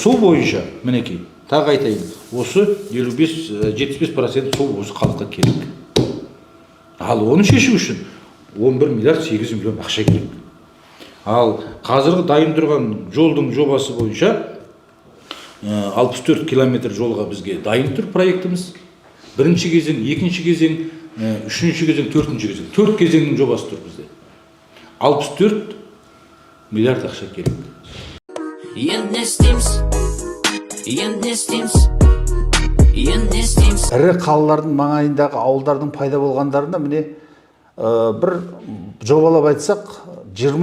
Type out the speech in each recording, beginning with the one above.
Су бойынша, мінекей, тағы айтайын, осы 75% су осы халыққа керек. Ал оны шешу үшін 11 миллиард 8 миллион ақша керек. Ал қазіргі дайын тұрған жолдың жобасы бойынша 64 километр жолға бізге дайын тұр проектіміз. Бірінші кезең, екінші кезең, үшінші кезең, төртінші кезең. 4 кезеңнің жобасы тұр бізде. 64 миллиард ақша керек. Ірі қалалардың маңайындағы ауылдардың пайда болғандарында міне бір жобалап айтсақ 10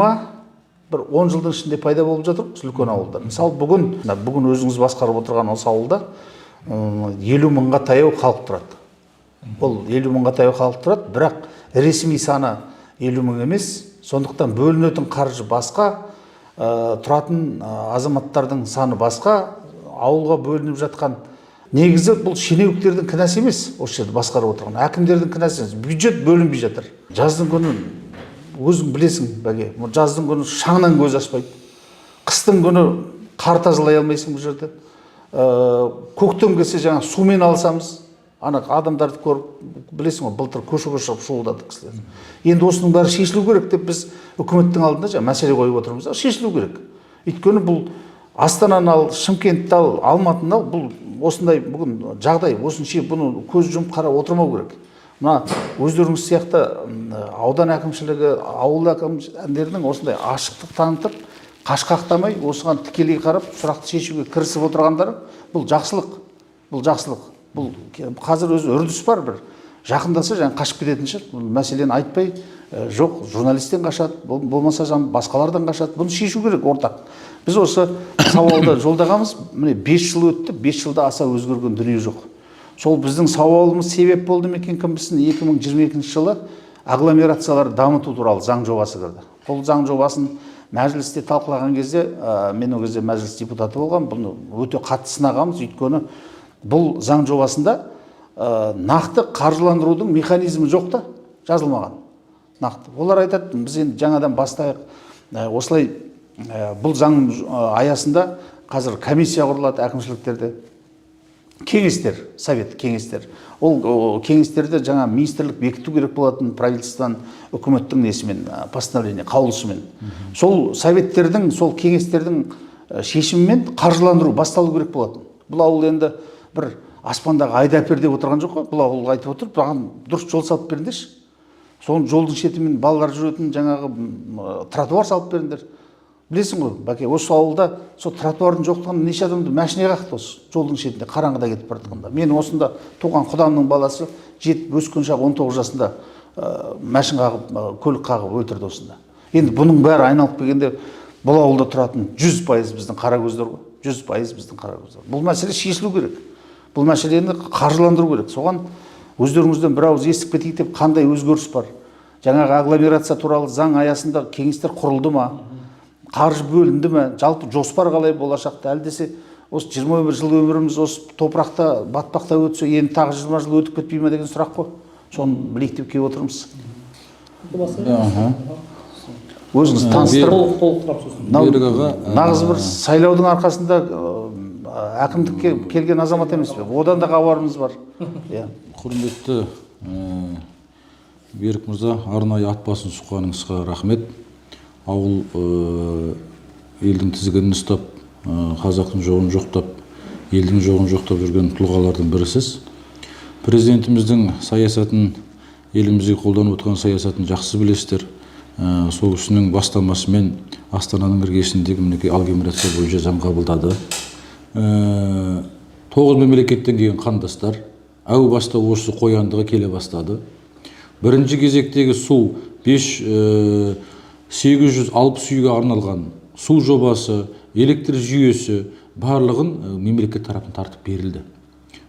жылдың ішінде пайда болып жатыр үлкен ауылдар. Мысалы бүгін өзіңіз басқарып отырған осы ауылда 50 мыңға таяу халық тұрады. Ол 50 мыңға таяу халық тұрады, бірақ ресми саны 50 мың емес. Сондықтан бөлінетін қаржы басқа, тұратын азаматтардың саны басқа, ауылға бөлініп жатқан. Негізі бұл шенеуніктердің кінәсі емес, осы жерді басқарып отырған әкімдердің кінәсі емес. Бюджет бөлінбей жатыр. Жаздың күні өзің білесің, бәке, жаздың күні шаңнан көз ашпайды. Қыстың күні қар тазалай алмайсың бұл жерде. Көктем келсе жаңа сумен алсамыз, ана адамдарды көріп, білесің ғой, былтыр көшеге шығып шуылдадық кісілер. Енді осының бәрі шешілу керек деп біз үкіметтің алдында жаңа мәселе қойып отырмыз. Шешілу керек. Өйткені бұл Астананы ал, Шымкентті ал, Алматыны ал, бұл осындай бүгін жағдай, осынша бұны көз жұмып қарап отырмау керек. Мына өздеріңіз сияқты аудан әкімшілігі, ауыл әкімдерінің осындай ашықтық танытып, қашқақтамай, осыған тікелей қарап, сұрақты шешуге кірісіп отырғандары, бұл жақсылық. Бұл жақсылық. Бұл қазір өзі үрдіс бар бір. Жақындаса жаңа қашып кететін шығар. Бұл мәселені айтпай, жоқ, журналистен қашады, болмаса басқалардан қашады. Бұны шешу керек ортақ. Біз осы сауалды жолдағанбыз, міне 5 жыл өтті, 5 жылда аса өзгерген дүние жоқ. Сол біздің сауалымыз себеп болды ма екен кім білсін, 2022 жылы агломерацияларды дамыту туралы заң жобасы кірді. Бұл заң жобасын мәжілісте талқылаған кезде, мен ол кезде мәжіліс депутаты болған, бұны өте қатты сынағанбыз, өйткені бұл заң жобасында нақты қаржыландырудың механизмі жоқ та, жазылмаған. Нақты. Олар айтады, біз енді жаңадан бастайық. Осылай бұл заң аясында қазір комиссия құрылады әкімшіліктерде. Кеңестер, совет кеңестер. Ол кеңестерде жаңа министрлік бекіту керек болатын правительстводан, үкіметтің несімен, постановление, қаулысымен. Сол советтердің, сол кеңестердің шешімімен қаржыландыру басталу керек болатын. Бұл ауыл енді бір аспандағы айдапер деп отырған жоқ қой. Бұл ауылға айтып отыр, маған дұрыс жол салып беріңдерші. Соның жолдың шетімен балалар жүретін жаңағы тротуар салып беріңдер. Білесің ғой, бәке, осы ауылда сол тротуардың жоқтығын неше адамды мәшіне қақты осы жолдың шетінде қараңғыда кетіп бара жатқанда. Мен осында туған құдамның баласы жетіп өскен шақ 19 жасында мәшін қағып, көлік қағып өлтірді осында. Енді бұның бәрі айналып келгенде бұл ауылда тұратын 100% біздің қара көздер ғой. 100% біздің қара көздер. Бұл мәселе шешілу керек. Бұл мәселені қаржыландыру керек. Соған өздеріңізден бір ауыз естіп кетейік деп қандай өзгеріс бар? Жаңағы агломерация туралы заң аясында кеңестер құрылды ма? Қаржы бөлінді ме? Жалпы жоспар қалай болашақта? Әлдесе осы 21 жыл өміріміз осы топырақта, батпақта өтсе, енді тағы 20 жыл өтіп кетпей ме деген сұрақ қой. Соны білейік деп келіп отырмыз. Өзіңіз таныстырып, нағыз бір сайлаудың арқасында әкімдікке келген азамат емес пе? Одан да хабарымыз бар. Құрметті Берік мырза, арнайы ат басын сұққаныңызға рахмет. Ауыл елдің тізгінін ұстап, қазақтың жоғын жоқтап, елдің жоғын жоқтап жүрген тұлғалардың бірісіз. Президентіміздің саясатын, елімізге қолданып отырған саясатын жақсы білесіздер. Сол кісінің бастамасымен Астананың іргесіндегі мінекей агломерация бойынша заң қабылдады. 9 мемлекеттен келген қандастар әу баста осы қояндыға келе бастады. Бірінші кезектегі су 760 үйге арналған су жобасы, электр жүйесі барлығын мемлекет тарапынан тартып берілді.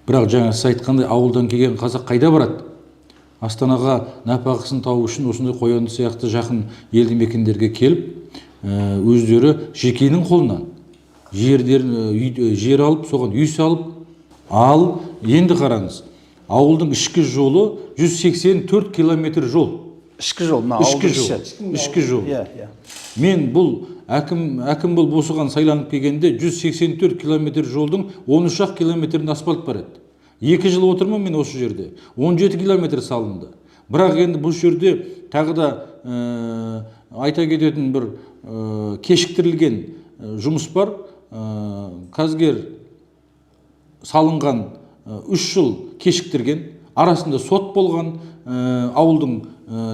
Бірақ жаңа сіз айтқандай ауылдан келген қазақ қайда барады? Астанаға нәпақасын тауып үшін осындай қоянды сияқты жақын елді мекендерге келіп, өздері жекенің қолынан жер алып, соған үй салып, енді қараңыз, ауылдың ішкі жолы 184 километр жол. ішкі жол, мына ішкі ауылдың жол, іші. ішкі жол. Иә, иә. Мен бұл әкім бұл осыған сайланып келгенде 184 километр жолдың 13 километрінде асфальт бар еді. 2 жыл отырмын мен осы жерде. 17 километр салынды. Бірақ енді бұл жерде тағы да айта кететін бір кешіктірілген жұмыс бар. Қазгер салынған 3 жыл кешіктірген, арасында сот болған, ауылдың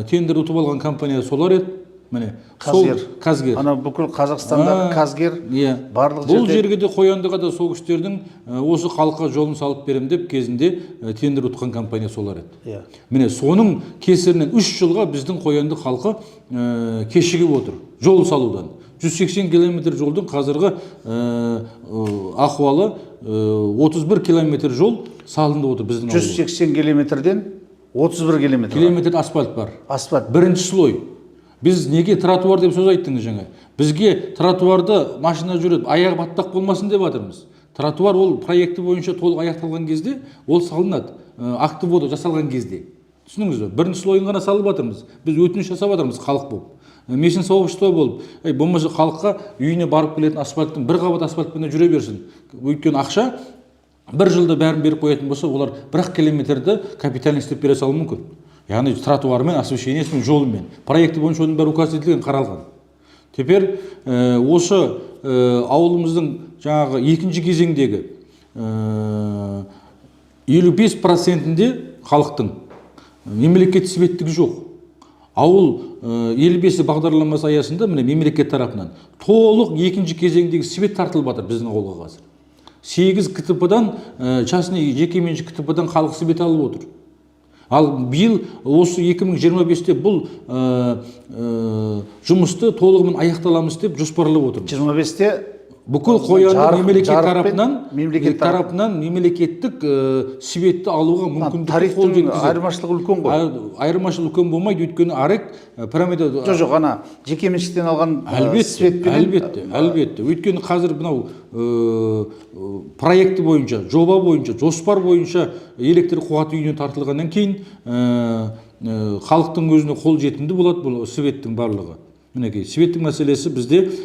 тендер ұтып алған компания солар еді. Міне, Қазгер. Ана бүкіл Қазақстандағы Қазгер барлық бұл жерге де Қояндыға да сол кісілердің осы халыққа жолын салып берем деп кезінде тендер ұтқан компания солар еді. Міне, соның кесірінен 3 жылға біздің Қоянды халқы кешігіп отыр жол салудан. 180 километр жолдың қазіргі ахуалы 31 километр жол салынды отыр біздің ауылда. 180 километрден 31 километр. Километр асфальт бар. Асфальт. Бірінші слой. Біз неге тротуар деп сөз айттыңыз жаңа? Бізге тротуарды машина жүреді, аяғы баттақ болмасын деп жатырмыз. Тротуар ол проекті бойынша толық аяқталған кезде ол салынады. Акты болды жасалған кезде. Түсініңіз бе? Бірінші слойын ғана салып жатырмыз. Біз өтініш жасап жатырмыз халық болып. Мешін соғышты болып, болмаса халыққа үйіне барып келетін асфальттың бір қабат асфальтпен жүре берсін. Өйткені ақша бір жылда бәрін беріп қоятын болса, олар 1 километрді капитально істеп бере салуы мүмкін. Яғни тротуармен, освещениесімен, жолымен. Проекті бойынша оның бәрі указ етілген, қаралған. Теперь осы ауылымыздың жаңағы екінші кезеңдегі 55%-інде халықтың мемлекет светтігі жоқ. Ауыл 55 бағдарламасы аясында міне мемлекет тарапынан толық екінші кезеңдегі свет тартылып жатыр біздің ауылға қазір. 8 КТП-дан, частный жекеменшік КТП-дан халық свет алып отыр. Ал биыл осы 2025-те бұл жұмысты толығымен аяқталамыз деп жоспарлап отырмыз. 25-те бүкіл Қоянды мемлекет тарапынан мемлекеттік светті алуға мүмкіндік қол жеткізеді. Тарифтің айырмашылығы үлкен ғой. Айырмашылығы үлкен болмайды, өйткені арек пирамида. Жоқ, ана жеке меншіктен алған светпен. Әлбетте. Өйткені қазір мынау проекті бойынша, жоба бойынша, жоспар бойынша электр қуаты үйіне тартылғаннан кейін халықтың өзіне қол жетімді болады бұл светтің барлығы. Мінекей, светтің мәселесі бізде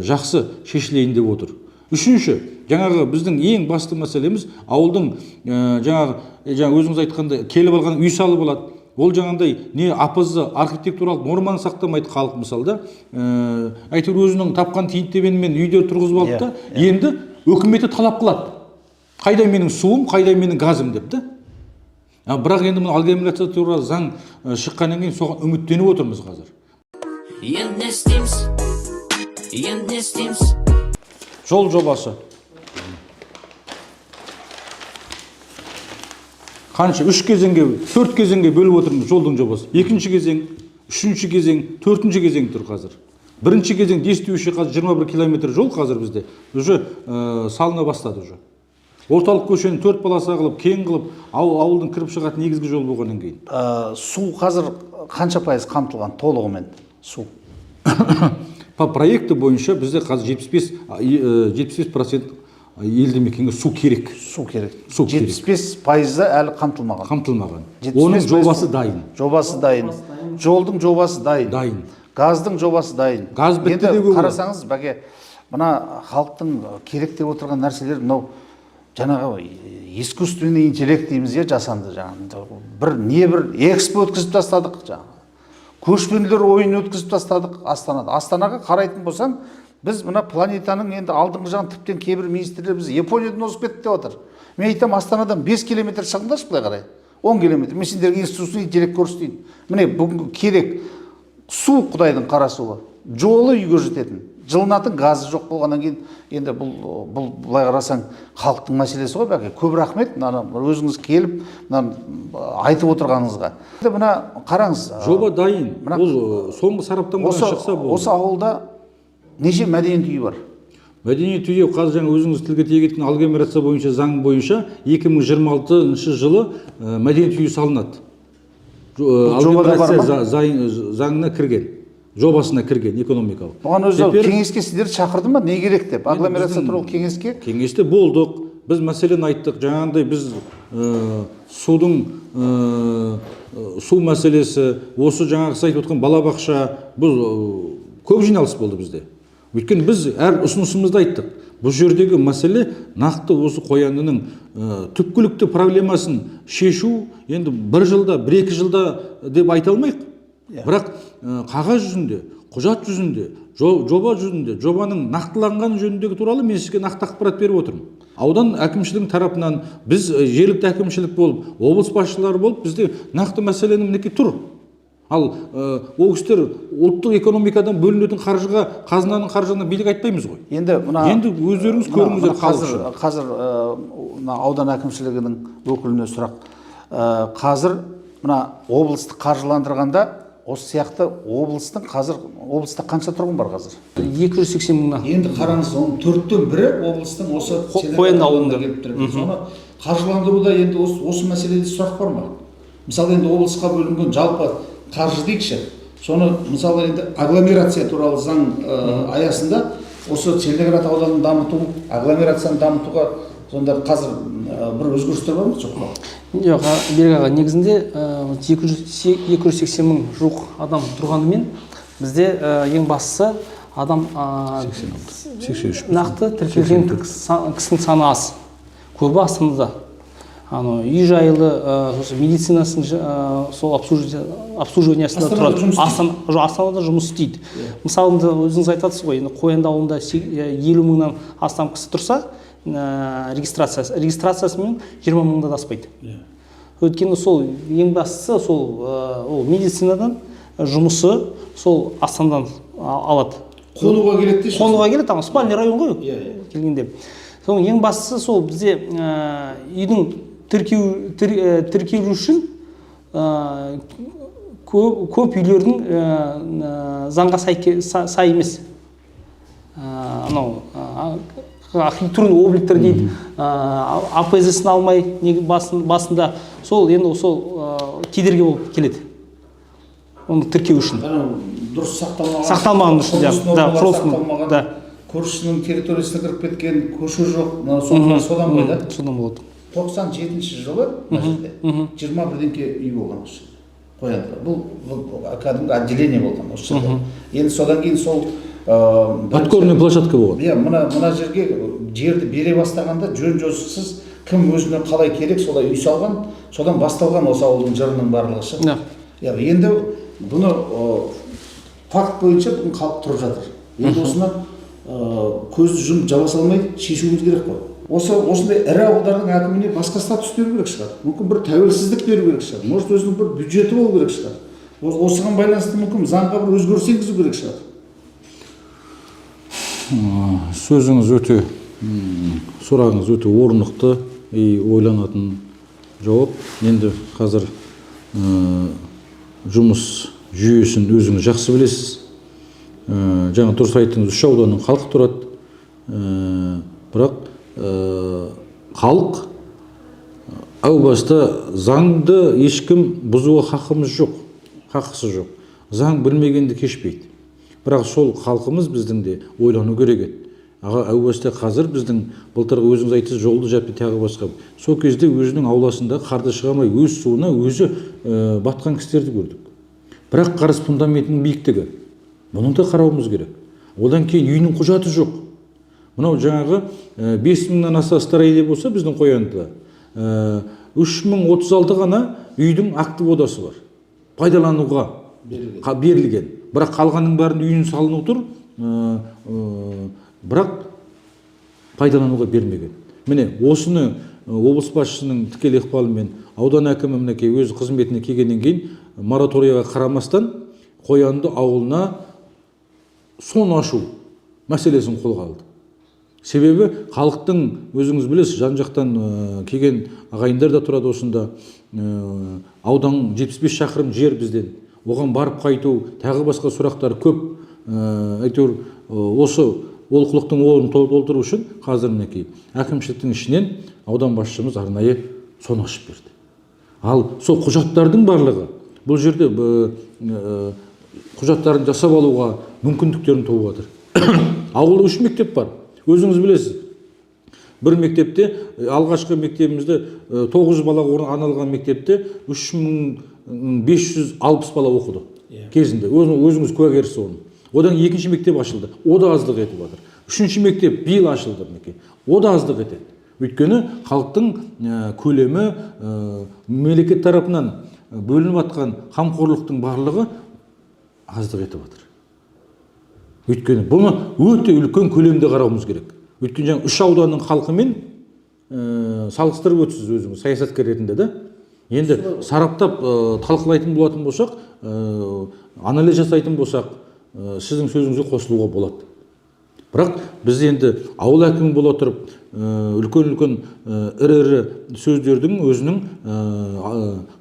жақсы шешілейін деп отыр. Үшінші, жаңағы біздің ең басты мәселеміз ауылдың жаңағы өзіңіз айтқанда келіп алған үй салып болады. Ол жаңағындай не АПЗ архитектуралық норманы сақтамайды халық мысалда. Әйтеуір өзінің тапқан тиын-тебенімен үйде тұрғызып алды да, енді үкіметі талап қылады. Қайда менің суым, қайда менің газым деп та. Бірақ енді мұны агломерация туралы заң шыққаннан кейін соған үміттеніп отырмыз қазір. Енді не істейміз? Жол жобасы. Қанша? 3 кезеңге, 4 кезеңге бөліп отырмыз жолдың жобасы. Екінші кезең, үшінші кезең, төртінші кезең тұр қазір. Бірінші кезең действующий қазір 21 километр жол қазір бізде. Уже салына бастады уже. Орталық көшені 4 полоса қылып, кең қылып, ауылдың кіріп шығатын негізгі жол болғаннан кейін. Су қазір қанша пайыз қамтылған толығымен? Су. По проекті бойынша бізде қазір 75% елді мекенге су керек. Су керек. 75%-ы әлі қамтылмаған. Қамтылмаған. Оның жобасы дайын. Жобасы дайын. Жолдың жобасы дайын. Дайын. Газдың жобасы дайын. Газ бітті де көп. Қарасаңыз, бәке, мына халықтың керек деп отырған нәрселер мынау жаңағы искусственный интеллект дейміз я, жасанды жаңағы. Бір экспо өткізіп тастадық жаңағы. Көшпенділер ойын өткізіп тастадық Астанада. Астанаға қарайтын болсаң, біз мына планетаның енді алдыңғы жағын тіптен кейбір министрлер біз Япониядан озып кетті деп отыр. Мен айтам, Астанадан 5 километр шығыңдаршы былай қарай. 10 километр. Мен сендерге искусственный интеллект көрсетейін. Міне бүгінгі керек су Құдайдың қарасуы. Жолы үйге жететін. Жылынатын газы жоқ болғаннан кейін енді бұл былай қарасаң халықтың мәселесі ғой бәке. Көп рахмет өзіңіз келіп айтып отырғаныңызға. Мына қараңыз. Жоба дайын. Бұл соңғы сараптамадан шықса болды. Осы ауылда неше мәдениет үйі бар? Мәдениет үйі қазір жаңа өзіңіз тілге тиек еткен агломерация бойынша заң бойынша 2026 жылы мәдениет үйі салынады. Агломерация заңына кірген. Жобасына кірген экономикалық. Бұған өзі кеңеске сіздерді шақырды ма? Не керек деп? Агломерация туралы кеңеске? Кеңесте болдық. біз мәселені айттық. Жаңағындай біз судың су мәселесі, осы жаңағысы айтып отқан балабақша, бұл көп жиналыс болды бізде. Өйткені біз әр ұсынысымызды айттық. Бұл жердегі мәселе нақты осы қоянының түпкілікті проблемасын шешу енді 1 жылда, 1-2 жылда деп айта алмайық. Бірақ қағаз жүзінде, құжат жүзінде, жоба жүзінде, жобаның нақтыланған жөніндегі туралы мен сізге нақты ақпарат беріп отырмын. Аудан әкімшілігінің тарапынан біз жергілікті әкімшілік болып, облыс басшылары болып, бізде нақты мәселенің мінекей тұр. Ал ол кісілер ұлттық экономикадан бөлінетін қаржыға, қазынаның қаржығына билік айтпаймыз ғой. Енді өздеріңіз көріңіздер халық үшін. Қазір аудан әкімшілігінің өкіліне сұрақ. Қазір мына облыстық қаржыландырғанда осы сияқты облыста қанша тұрғын бар қазір? 280 мыңнан. Енді қараңыз, оның 1/4 облыстың осы Қоян ауылында келіп тұр. Соны қаржыландыруда енді осы мәселеде сұрақ бар ма? Мысалы енді облысқа бөлінген жалпы қаржы дейікші, соны мысалы енді агломерация туралы заң аясында осы Целиноград ауданын дамыту, агломерацияны дамытуға сонда қазір бір өзгерістер бар ма, жоқ па? Жоқ, Берік аға, негізінде 280 мың жуық адам тұрғанымен бізде ең бастысы адам 83 нақты тіркелген кісінің саны аз. Көбі астанада. Үй жайлы, медицинасын сол обслуживаниясында тұрады. Астанада жұмыс істейді. Мысалы, өзіңіз айтасыз ғой, Қоянды ауылында 50 мыңнан астам кісі тұрса, регистрациясымен 20 мыңдан аспайды. Өйткені сол ең бастысы сол медицинадан жұмысы сол Астанадан алады. Қонуға келеді дейсіз? Қонуға келеді, спальный район ғой келгенде. Соның ең бастысы сол бізде үйдің тіркеу үшін көп үйлердің заңға сай емес. Архитектурный обликтер дейді, АПЗ-сін алмай басында сол енді сол кедергі болып келеді. Оны тіркеу үшін. Дұрыс сақталмаған үшін, да. Көршісінің территориясына кіріп кеткен, көше жоқ, содан ғой да? Содан болады. 97 жылы 21-ден үй болған осы Қоянда. Бұл кәдімгі отделение болған осы жерде. Енді содан кейін сол подкорный площадка болған. Мына жерді бере бастағанда жөн жосықсыз кім өзіне қалай керек солай үй салған, содан басталған осы ауылдың жырының барлығы шы. Енді бұны факт бойынша бүгін халық тұрып жатыр. Енді осыны көзді жұмып жаба салмай шешуіміз керек қой. Осындай ірі ауылдардың әкіміне басқа статус беру керек шығар. Мүмкін бір тәуелсіздік беру керек шығар. Может, өзінің бір бюджеті болу керек шығар. Осыған байланысты мүмкін заңға бір өзгеріс енгізу керек шығар. Сөзіңіз өте, сұрағыңыз өте орнықты, ойланатын жауап. Енді қазір жұмыс жүйесін өзіңіз жақсы білесіз. Жаңа дұрыс айттыңыз, 3 ауданның халық тұрады. Бірақ халық әу баста заңды ешкім бұзуға хақысы жоқ. Заң білмегенді кешпейді. Бірақ сол халқымыз біздің де ойлану керек еді. Әу баста қазір біздің былтырғы өзіңіз айтыңыз жолды жапты тағы басқа. Сол кезде өзінің ауласында қарды шығармай өз суына өзі батқан кісілерді көрдік. Бірақ қарыз фундаментінің биіктігі. Бұның да қарауымыз керек. Одан кейін үйінің құжаты жоқ. Мынау жаңағы 5 мыңнан аса старайли болса біздің Қоянда 3036 ғана үйдің акті бодасы бар. Пайдалануға берілген. Бірақ қалғанның бәрін үйін салыну тұр, бірақ пайдалануға бермеген. Міне осыны облыс басшысының тікелей ықпалымен аудан әкімі мінекей өз қызметіне келгеннен кейін мораторийға қарамастан Қоянды ауылына сон ашу мәселесін қолға алды. Себебі халықтың өзіңіз білесіз, жан-жақтан келген ағайындар да тұрады осында. Аудан 75 шақырым жер бізден. Оған барып қайту, тағы басқа сұрақтар көп. Әйтеуір осы олқылықтың орнын толтыру үшін қазір мінекей әкімшіліктің ішінен аудан басшымыз арнайы сон ашып берді. Ал сол құжаттардың барлығы бұл жерде құжаттарын жасап алуға мүмкіндіктерін туып жатыр. Ауылда 3 мектеп бар. Өзіңіз білесіз. бір мектепте алғашқы мектебімізде 900 балаға арналған мектепте 3560 бала оқыды кезінде. Өзіңіз куәгерсіз оның. Одан екінші мектеп ашылды, о да аздық етіп жатыр. Үшінші мектеп биыл ашылды, о да аздық етеді. Өйткені халықтың көлемі мемлекет тарапынан бөлініп жатқан қамқорлықтың барлығы аздық етіп жатыр. Өйткені бұны өте үлкен көлемде қарауымыз керек. Өйткені жаңа 3 ауданның халқымен салыстырып өтсіз өзіңіз саясаткер ретінде да. Енді сараптап талқылайтын болатын болсақ, анализ жасайтын болсақ, сіздің сөзіңізге қосылуға болады. Бірақ біз енді ауыл әкімі бола тұрып, үлкен ірі сөздердің өзінің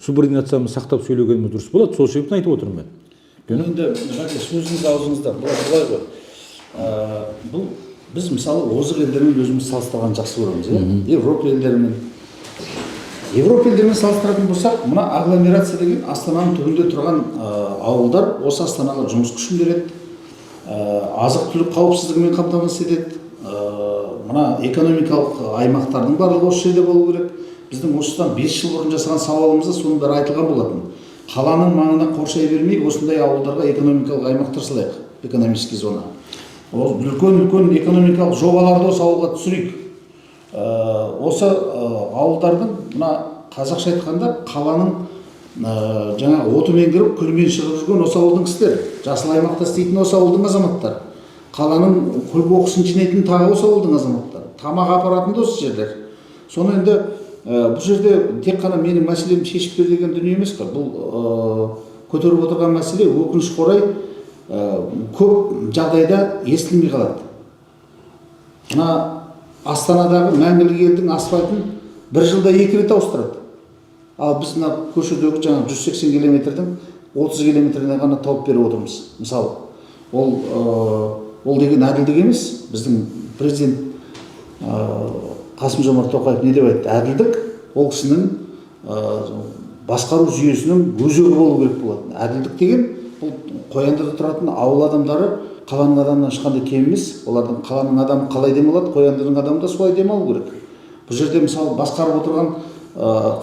субординацияны сақтап сөйлегеніміз дұрыс болады. Сол себептен айтып отырмын мен. Енді сөзіңіз аузыңызда былай ғой. Бұл біз мысалы озық елдермен өзіміз салыстырған жақсы көреміз, Европа елдермен салыстыратын болсақ, мына агломерация деген Астананың түбінде тұрған ауылдар осы Астанаға жұмыс күшін береді, азық-түлік қауіпсіздігімен қамтамасыз етеді. Мына экономикалық аймақтардың барлығы осы жерде болу керек. Біздің осыдан 5 жыл бұрын жасаған сауалымызда соның бәрі айтылған болатын. Қаланың маңына қоршай бермей, осындай ауылдарға экономикалық аймақтар салайық, экономический зона. Үлкен экономикалық жобаларды осы ауылға түсірейік. Осы ауылдардың, мына қазақша айтқанда, қаланың жаңа отымен кіріп, күлмен шығып жүрген осы ауылдың кісілері, жасыл аймақта істейтін осы ауылдың азаматтары, қаланың күл қоқысын жинайтын тағы осы ауылдың азаматтары, тамақ апаратын да осы жерлер. Соны енді бұл жерде тек қана менің мәселемді шешіп бер деген дүние емес қой. Бұл көтеріп отырған мәселе өкінішке орай көп жағдайда естілмей қалады. Мына Астанадағы мәңгілік елдің асфальтын бір жылда 2 рет ауыстырады. Ал біз мына көшедегі жаңа 180 километрдің 30 километріне ғана тауып беріп отырмыз. Мысалы, ол деген әділдік емес. Біздің президент Қасым-Жомарт Тоқаев не деп айтты? Әділдік ол кісінің басқару жүйесінің өзегі болу керек болады. Әділдік деген бұл Қояндыда тұратын ауыл адамдары қаланың адамынан ешқандай кем емес. Олардың қаланың адамы қалай демалады, Қояндының адамы да солай демалу керек. Бұл жерде мысалы басқарып отырған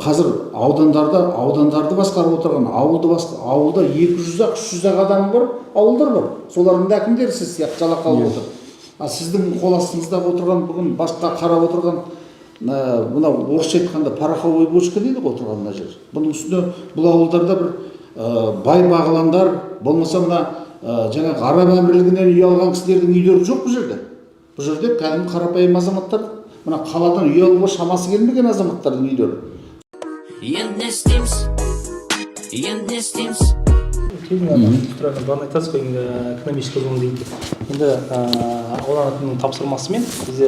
қазір аудандарды басқарып отырған ауылда 200-300 адамы бар, ауылдар бар. Солардың да әкімдері сіз сияқты жалақы алып отыр. Сіздің қол астыңызда отырған бүгін басқа қарап отырған мына орысша айтқанда пороховой бочка дейді ғой отырған мына жер. Бұның үстіне бұл ауылдарда бір бай бағландар, болмаса мына жаңағы араб әмірлігінен үй алған кісілердің үйлері жоқ бұл жерде. Бұл жерде кәдімгі қарапайым азаматтар, мына қаладан үй алуға шамасы келмеген азаматтардың үйлері. Енді не істейміз? Бағана айтасыз ғой, экономический зона дейді. Енді аудан әкімінің тапсырмасымен бізде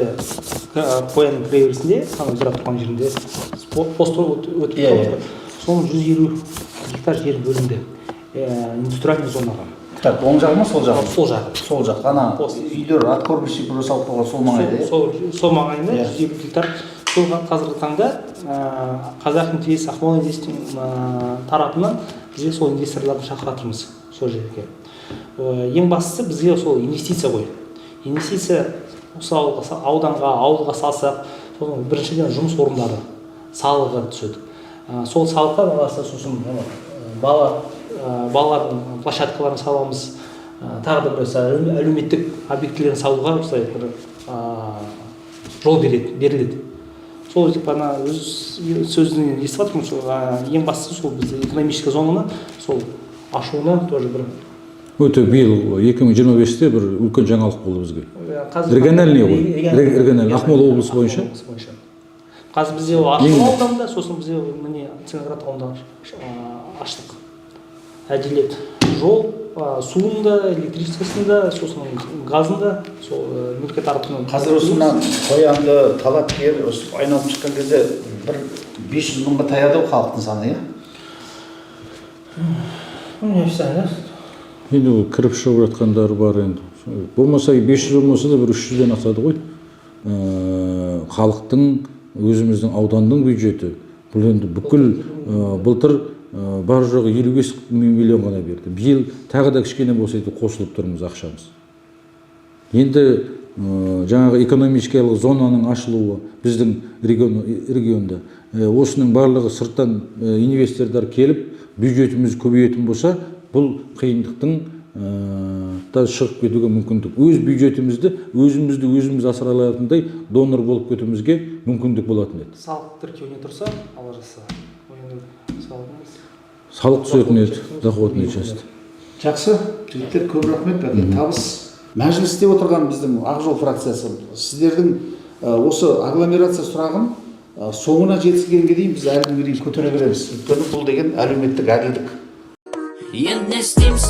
Қоянның кіреберісінде, зират тұрған жерінде пост өтіп тұрды. Соның 150 гектар жер бөлінді индустриальный зонаға. Так, оң жағы ма, сол жағы? Сол жағы. Сол жақ. Ана үйлер аткормящий бір салып қойған сол маңайда. Сол маңайында 150 гектар. Сол қазіргі таңда қазақ инвест Ақмола инвесттің тарапынан бізге сол инвесторларды шақыратырмыз сол жерге. Ең бастысы бізге сол инвестиция ғой. Инвестиция осы ауылға салсақ, соның біріншіден жұмыс орындары салығы түседі. Сол салыққа бағасы сосын балалардың площадкаларын саламыз, тағы да бір әлеуметтік объектілерін салуға осылай бір жол беріледі. Сол бана өз сөзінен естіп жатырмын, ең бастысы сол бізде экономический зонаны сол ашуына тоже бір өте биыл 2025-те бір үлкен жаңалық болды бізге. Региональный ғой. Региональный Ақмола облысы бойынша. Қазір бізде Ақмола ауданында, сосын бізде міне Целиноград ауданында аштық. Әділет жол, суында, электричествосында, сосын газында, сол мемлекет тарапынан. Қазір осы Қоянды талапкер айналып шыққан кезде бір 500 мыңға таяды халықтың саны, иә? Енді кіріп шығып жатқандар бар енді. Болмаса 500 болмаса да бір 300-ден асады ғой. Халықтың, өзіміздің ауданның бюджеті. Бұл енді бүкіл былтыр бар жоғы 55 миллион ғана берді. Биыл тағы да кішкене болса қосылып тұрмыз ақшамыз. Енді жаңағы экономикалық зонаның ашылуы біздің регионда осының барлығы сырттан инвесторлар келіп бюджетіміз көбейетін болса, бұл қиындықтың да шығып кетуге мүмкіндік. Өз бюджетімізді өзіміз асыра алатындай донор болып кетуімізге мүмкіндік болатын еді. Салық тіркеуіне тұрса, алар жаса. Салық түсетін еді, доходный часть. Жақсы, жігіттер, көп рахмет. Табыс. Мәжілісте отырған біздің Ақжол фракциясы сіздердің осы агломерация сұрағын соңына жеткізгенге дейін біз әлі күнге дейін көтере береміз. Өйткені бұл деген әлеуметтік әділдік. Енді не істейміз?